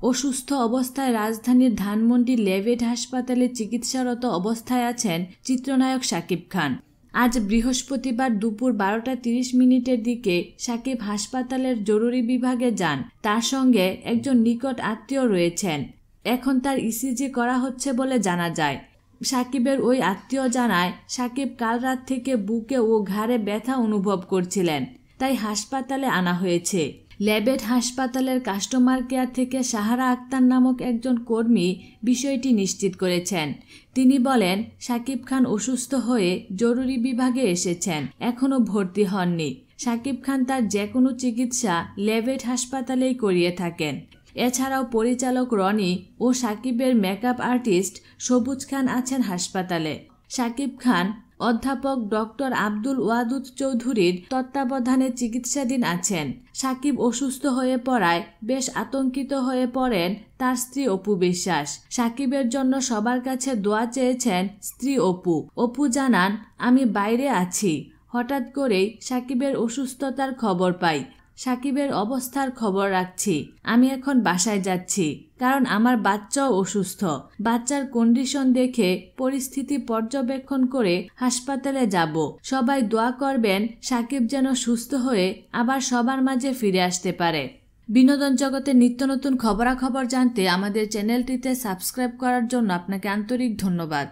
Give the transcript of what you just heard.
অসুস্থ অবস্থায় রাজধানীর ধানমন্ডি লেভেট হাসপাতালে চিকিৎসারত অবস্থায় আছেন চিত্রনায়ক শাকিব খান। আজ বৃহস্পতিবার দুপুর 12টা 30 দিকে শাকিব হাসপাতালের জরুরি বিভাগে যান। তার সঙ্গে একজন নিকট আত্মীয় রয়েছেন। এখন তার ইসিজি করা হচ্ছে বলে জানা যায়। শাকিবের ওই আত্মীয় জানায়, শাকিব কাল রাত থেকে বুকে ও ঘাড়ে ব্যথা অনুভব করছিলেন, তাই হাসপাতালে আনা হয়েছে। লেভেট হাসপাতালের কাস্টমার কেয়ার থেকে সাহারা আক্তার নামক একজন কর্মী বিষয়টি নিশ্চিত করেছেন। তিনি বলেন, শাকিব খান অসুস্থ হয়ে জরুরি বিভাগে এসেছেন, এখনও ভর্তি হননি। শাকিব খান তার যে কোনো চিকিৎসা লেভেট হাসপাতালেই করিয়ে থাকেন। এছাড়াও পরিচালক রনি ও শাকিবের মেকআপ আর্টিস্ট সবুজ খান আছেন হাসপাতালে। শাকিব খান অধ্যাপক ডক্টর আব্দুল ওয়াদুদ চৌধুরীর তত্ত্বাবধানে চিকিৎসাধীন আছেন। শাকিব অসুস্থ হয়ে পড়ায় বেশ আতঙ্কিত হয়ে পড়েন তার স্ত্রী অপু বিশ্বাস। শাকিবের জন্য সবার কাছে দোয়া চেয়েছেন স্ত্রী অপু। অপু জানান, আমি বাইরে আছি, হঠাৎ করেই শাকিবের অসুস্থতার খবর পাই। শাকিবের অবস্থার খবর রাখছি। আমি এখন বাসায় যাচ্ছি, কারণ আমার বাচ্চাও অসুস্থ। বাচ্চার কন্ডিশন দেখে পরিস্থিতি পর্যবেক্ষণ করে হাসপাতালে যাব। সবাই দোয়া করবেন শাকিব যেন সুস্থ হয়ে আবার সবার মাঝে ফিরে আসতে পারে। বিনোদন জগতের নিত্য নতুন খবরাখবর জানতে আমাদের চ্যানেলটিতে সাবস্ক্রাইব করার জন্য আপনাকে আন্তরিক ধন্যবাদ।